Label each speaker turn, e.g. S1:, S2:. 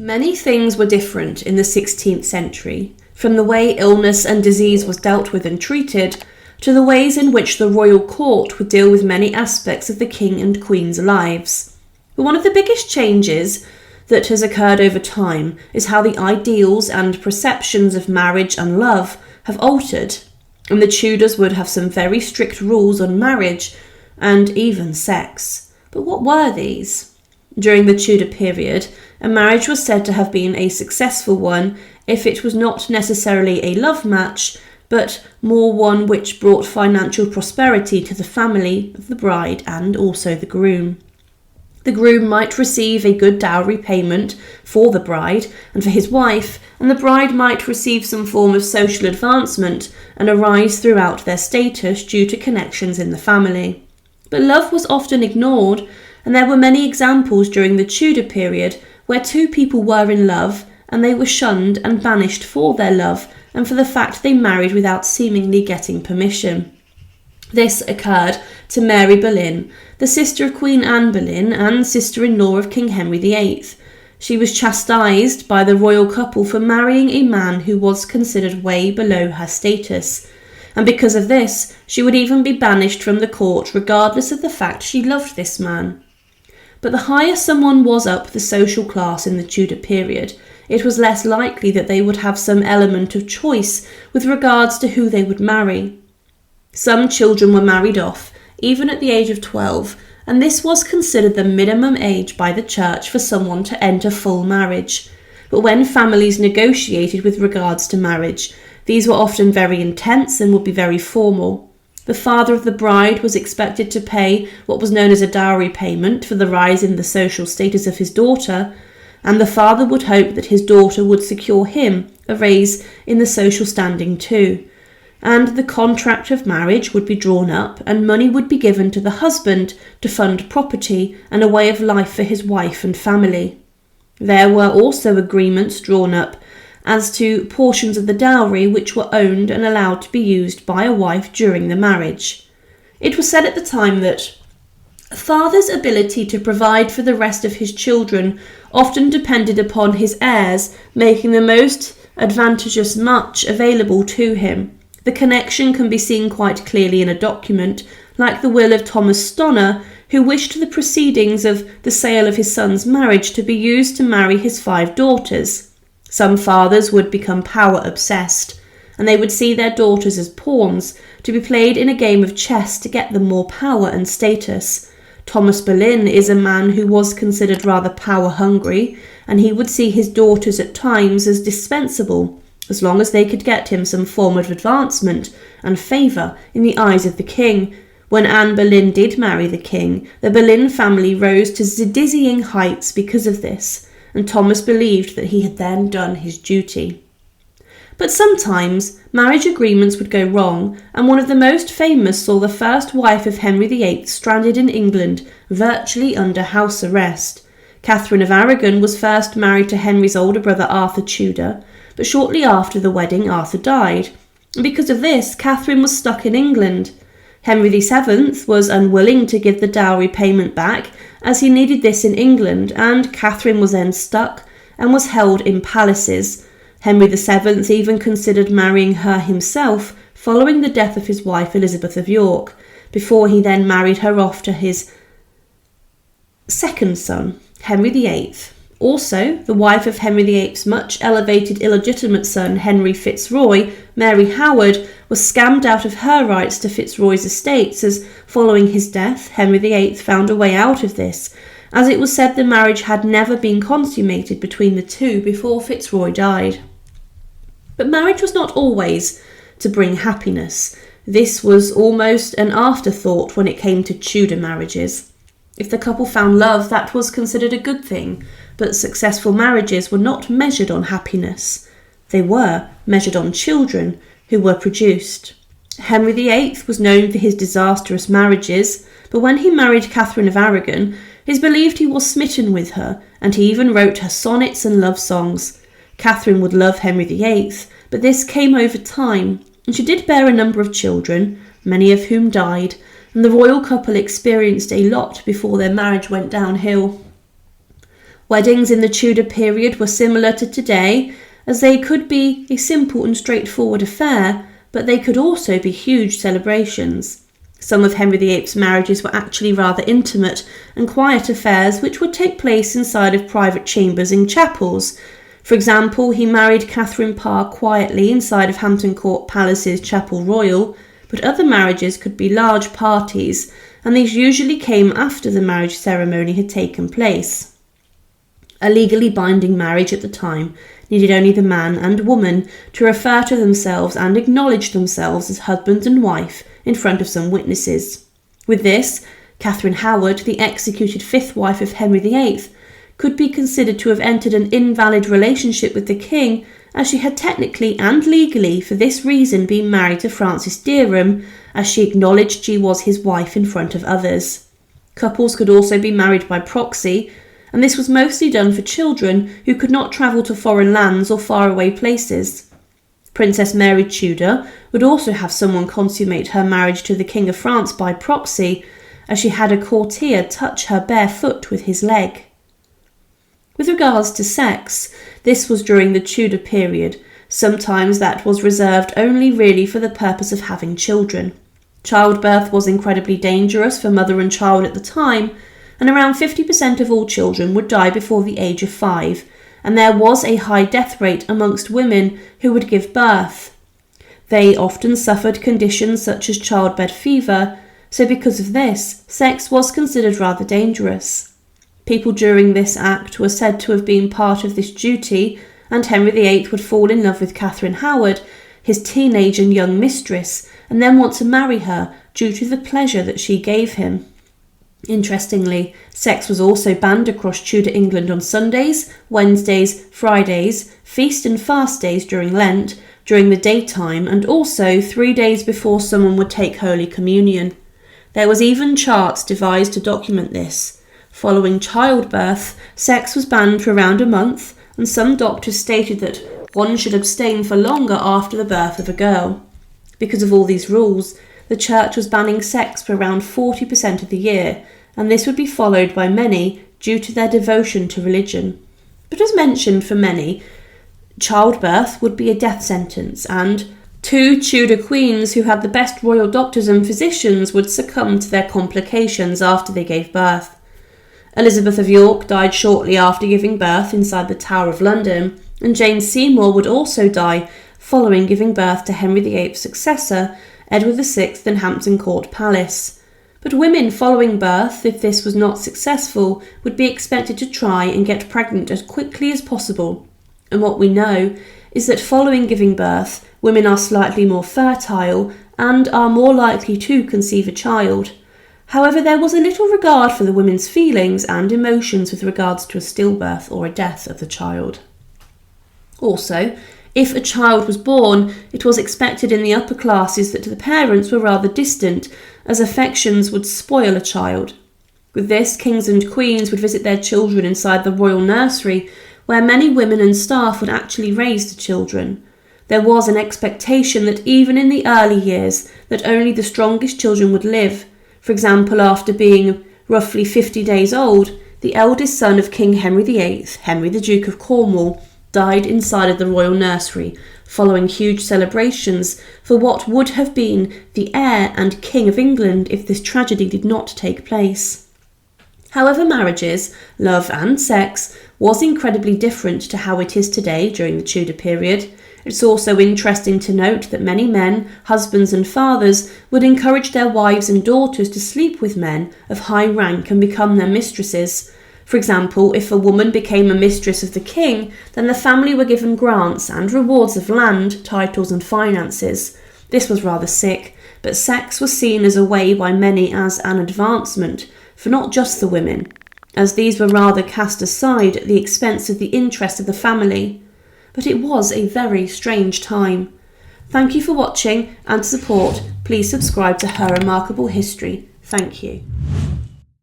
S1: Many things were different in the 16th century, from the way illness and disease was dealt with and treated, to the ways in which the royal court would deal with many aspects of the king and queen's lives. But one of the biggest changes that has occurred over time is how the ideals and perceptions of marriage and love have altered, and the Tudors would have some very strict rules on marriage and even sex. But what were these? During the Tudor period, a marriage was said to have been a successful one if it was not necessarily a love match, but more one which brought financial prosperity to the family of the bride and also the groom. The groom might receive a good dowry payment for the bride and for his wife, and the bride might receive some form of social advancement and a rise throughout their status due to connections in the family. But love was often ignored, and there were many examples during the Tudor period where two people were in love and they were shunned and banished for their love and for the fact they married without seemingly getting permission. This occurred to Mary Boleyn, the sister of Queen Anne Boleyn and sister-in-law of King Henry VIII. She was chastised by the royal couple for marrying a man who was considered way below her status, and because of this, she would even be banished from the court regardless of the fact she loved this man. But the higher someone was up the social class in the Tudor period, it was less likely that they would have some element of choice with regards to who they would marry. Some children were married off, even at the age of 12, and this was considered the minimum age by the church for someone to enter full marriage. But when families negotiated with regards to marriage, these were often very intense and would be very formal. The father of the bride was expected to pay what was known as a dowry payment for the rise in the social status of his daughter, and the father would hope that his daughter would secure him a raise in the social standing too. And the contract of marriage would be drawn up, and money would be given to the husband to fund property and a way of life for his wife and family. There were also agreements drawn up as to portions of the dowry which were owned and allowed to be used by a wife during the marriage. It was said at the time that a father's ability to provide for the rest of his children often depended upon his heirs making the most advantageous match available to him. The connection can be seen quite clearly in a document, like the will of Thomas Stonner, who wished the proceedings of the sale of his son's marriage to be used to marry his 5 daughters. Some fathers would become power-obsessed, and they would see their daughters as pawns to be played in a game of chess to get them more power and status. Thomas Boleyn is a man who was considered rather power-hungry, and he would see his daughters at times as dispensable, as long as they could get him some form of advancement and favour in the eyes of the king. When Anne Boleyn did marry the king, the Boleyn family rose to dizzying heights because of this, and Thomas believed that he had then done his duty. But sometimes marriage agreements would go wrong, and one of the most famous saw the first wife of Henry VIII stranded in England, virtually under house arrest. Catherine of Aragon was first married to Henry's older brother Arthur Tudor, but shortly after the wedding Arthur died, and because of this Catherine was stuck in England. Henry VII was unwilling to give the dowry payment back, as he needed this in England, and Catherine was then stuck and was held in palaces. Henry VII even considered marrying her himself following the death of his wife Elizabeth of York, before he then married her off to his second son, Henry VIII. Also, the wife of Henry VIII's much elevated illegitimate son Henry Fitzroy, Mary Howard, was scammed out of her rights to Fitzroy's estates, as following his death Henry VIII found a way out of this, as it was said the marriage had never been consummated between the two before Fitzroy died. But marriage was not always to bring happiness. This was almost an afterthought when it came to Tudor marriages. If the couple found love, that was considered a good thing, but successful marriages were not measured on happiness. They were measured on children who were produced. Henry VIII was known for his disastrous marriages, but when he married Catherine of Aragon, it is believed he was smitten with her, and he even wrote her sonnets and love songs. Catherine would love Henry VIII, but this came over time, and she did bear a number of children, many of whom died, and the royal couple experienced a lot before their marriage went downhill. Weddings in the Tudor period were similar to today, as they could be a simple and straightforward affair, but they could also be huge celebrations. Some of Henry VIII's marriages were actually rather intimate and quiet affairs which would take place inside of private chambers in chapels. For example, he married Catherine Parr quietly inside of Hampton Court Palace's Chapel Royal, but other marriages could be large parties, and these usually came after the marriage ceremony had taken place. A legally binding marriage at the time needed only the man and woman to refer to themselves and acknowledge themselves as husband and wife in front of some witnesses. With this, Catherine Howard, the executed fifth wife of Henry VIII, could be considered to have entered an invalid relationship with the king, as she had technically and legally for this reason been married to Francis Derham, as she acknowledged she was his wife in front of others. Couples could also be married by proxy, and this was mostly done for children who could not travel to foreign lands or faraway places. Princess Mary Tudor would also have someone consummate her marriage to the King of France by proxy, as she had a courtier touch her bare foot with his leg. With regards to sex, this was during the Tudor period. Sometimes that was reserved only really for the purpose of having children. Childbirth was incredibly dangerous for mother and child at the time, and around 50% of all children would die before the age of 5, and there was a high death rate amongst women who would give birth. They often suffered conditions such as childbed fever, so because of this, sex was considered rather dangerous. People during this act were said to have been part of this duty, and Henry VIII would fall in love with Catherine Howard, his teenage and young mistress, and then want to marry her due to the pleasure that she gave him. Interestingly, sex was also banned across Tudor England on Sundays, Wednesdays, Fridays, feast and fast days during Lent, during the daytime, and also 3 days before someone would take Holy Communion. There was even charts devised to document this. Following childbirth, sex was banned for around a month, and some doctors stated that one should abstain for longer after the birth of a girl. Because of all these rules, the church was banning sex for around 40% of the year, and this would be followed by many due to their devotion to religion. But as mentioned, for many, childbirth would be a death sentence, and 2 Tudor queens who had the best royal doctors and physicians would succumb to their complications after they gave birth. Elizabeth of York died shortly after giving birth inside the Tower of London, and Jane Seymour would also die following giving birth to Henry VIII's successor, Edward VI, in Hampton Court Palace. But women following birth, if this was not successful, would be expected to try and get pregnant as quickly as possible. And what we know is that following giving birth, women are slightly more fertile and are more likely to conceive a child. However, there was a little regard for the women's feelings and emotions with regards to a stillbirth or a death of the child. Also, if a child was born, it was expected in the upper classes that the parents were rather distant, as affections would spoil a child. With this, kings and queens would visit their children inside the royal nursery, where many women and staff would actually raise the children. There was an expectation that even in the early years, that only the strongest children would live. For example, after being roughly 50 days old, the eldest son of King Henry VIII, Henry the Duke of Cornwall, died inside of the royal nursery, following huge celebrations for what would have been the heir and King of England if this tragedy did not take place. However, marriages, love and sex was incredibly different to how it is today during the Tudor period. It's also interesting to note that many men, husbands and fathers, would encourage their wives and daughters to sleep with men of high rank and become their mistresses. For example, if a woman became a mistress of the king, then the family were given grants and rewards of land, titles and finances. This was rather sick, but sex was seen as a way by many as an advancement, for not just the women, as these were rather cast aside at the expense of the interest of the family. But it was a very strange time. Thank you for watching, and to support, please subscribe to Her Remarkable History. Thank you.